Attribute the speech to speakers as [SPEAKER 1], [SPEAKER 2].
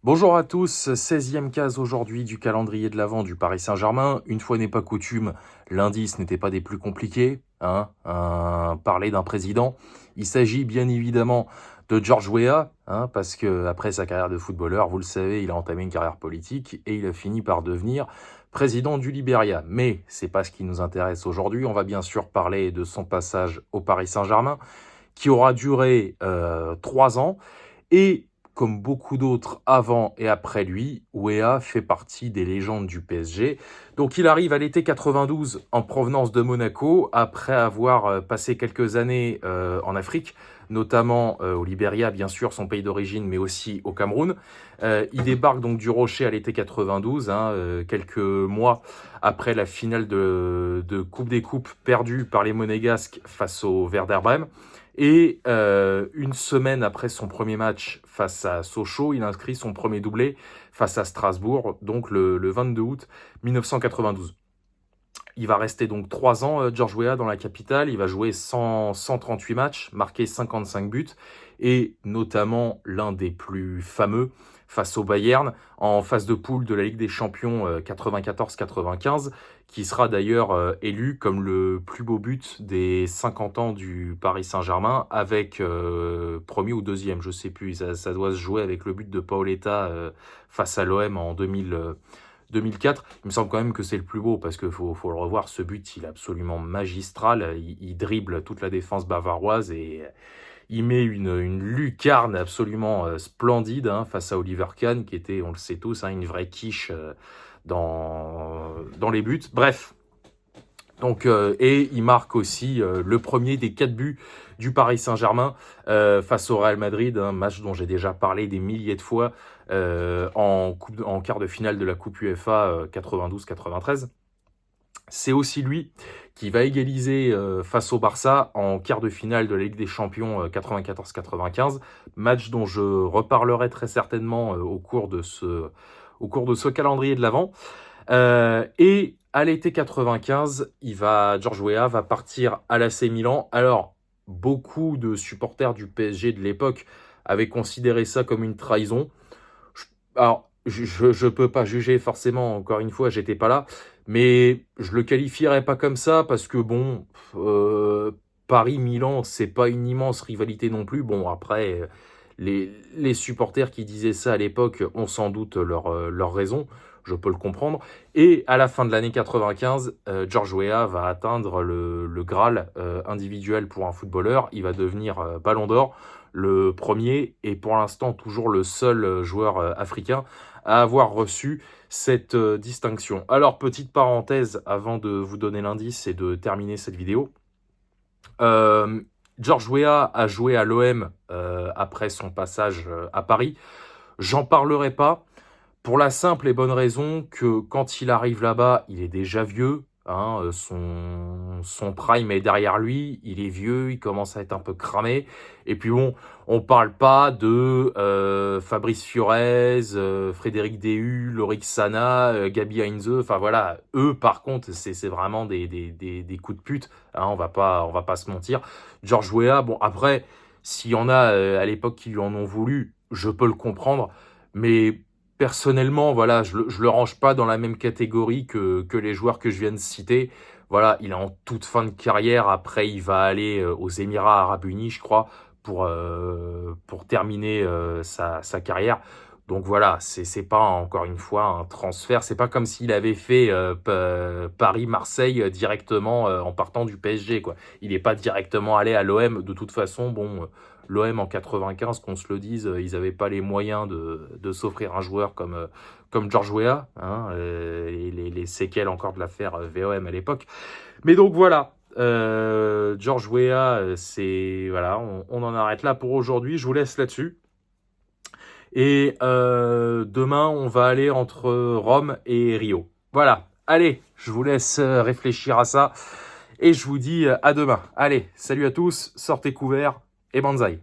[SPEAKER 1] Bonjour à tous, 16e case aujourd'hui du calendrier de l'Avent du Paris Saint-Germain. Une fois n'est pas coutume, lundi ce n'était pas des plus compliqués, parler d'un président. Il s'agit bien évidemment de George Weah, parce que après sa carrière de footballeur, vous le savez, il a entamé une carrière politique et il a fini par devenir président du Liberia. Mais c'est pas ce qui nous intéresse aujourd'hui. On va bien sûr parler de son passage au Paris Saint-Germain, qui aura duré 3 ans. Et comme beaucoup d'autres avant et après lui, Weah fait partie des légendes du PSG. Donc il arrive à l'été 92 en provenance de Monaco, après avoir passé quelques années en Afrique, notamment au Liberia, bien sûr, son pays d'origine, mais aussi au Cameroun. Il débarque donc du Rocher à l'été 92, quelques mois après la finale de Coupe des Coupes perdue par les Monégasques face au Werder Brême. Et une semaine après son premier match face à Sochaux, il inscrit son premier doublé face à Strasbourg, donc le 22 août 1992. Il va rester donc 3 ans, George Weah, dans la capitale. Il va jouer 138 matchs, marquer 55 buts, et notamment l'un des plus fameux face au Bayern, en phase de poule de la Ligue des Champions 94-95, qui sera d'ailleurs élu comme le plus beau but des 50 ans du Paris Saint-Germain, avec premier ou deuxième, je sais plus. Ça doit se jouer avec le but de Paoletta face à l'OM en 2004, il me semble quand même que c'est le plus beau, parce qu'il faut le revoir, ce but, il est absolument magistral, il dribble toute la défense bavaroise et il met une lucarne absolument splendide face à Oliver Kahn, qui était, on le sait tous, une vraie quiche dans les buts. Bref, donc, et il marque aussi le premier des 4 buts du Paris Saint-Germain face au Real Madrid, un match dont j'ai déjà parlé des milliers de fois en quart de finale de la Coupe UEFA 92-93. C'est aussi lui qui va égaliser face au Barça en quart de finale de la Ligue des Champions 94-95, match dont je reparlerai très certainement au cours de ce calendrier de l'Avent. Et à l'été 95, George Weah va partir à l'AC Milan. Alors, beaucoup de supporters du PSG de l'époque avaient considéré ça comme une trahison. Alors, je peux pas juger forcément, encore une fois, j'étais pas là, mais je le qualifierais pas comme ça parce que bon, Paris-Milan, c'est pas une immense rivalité non plus. Bon, après, les supporters qui disaient ça à l'époque ont sans doute leur raison, je peux le comprendre. Et à la fin de l'année 95, George Weah va atteindre le Graal individuel pour un footballeur. Il va devenir Ballon d'Or, le premier et pour l'instant toujours le seul joueur africain à avoir reçu cette distinction. Alors, petite parenthèse avant de vous donner l'indice et de terminer cette vidéo. George Weah a joué à l'OM après son passage à Paris. J'en parlerai pas pour la simple et bonne raison que quand il arrive là-bas, il est déjà vieux. Son prime est derrière lui, il est vieux, il commence à être un peu cramé. Et puis bon, on parle pas de Fabrice Fiorez, Frédéric Déhu, Lorik Sana, Gabi Heinze. Enfin voilà, eux par contre, c'est vraiment des coups de pute. On va pas se mentir. George Weah, bon après, s'il y en a à l'époque qui lui en ont voulu, je peux le comprendre, mais personnellement, voilà, je le range pas dans la même catégorie que les joueurs que je viens de citer. Voilà, il est en toute fin de carrière. Après, il va aller aux Émirats Arabes Unis, je crois, pour terminer sa carrière. Donc voilà, c'est pas encore une fois un transfert. C'est pas comme s'il avait fait Paris-Marseille directement en partant du PSG, quoi. Il n'est pas directement allé à l'OM. De toute façon, bon, l'OM en 95, qu'on se le dise, ils n'avaient pas les moyens de s'offrir un joueur comme George Weah, et les séquelles encore de l'affaire VOM à l'époque. Mais donc voilà, George Weah, voilà, on en arrête là pour aujourd'hui. Je vous laisse là-dessus. Et demain, on va aller entre Rome et Rio. Voilà, allez, je vous laisse réfléchir à ça. Et je vous dis à demain. Allez, salut à tous, sortez couverts et banzai.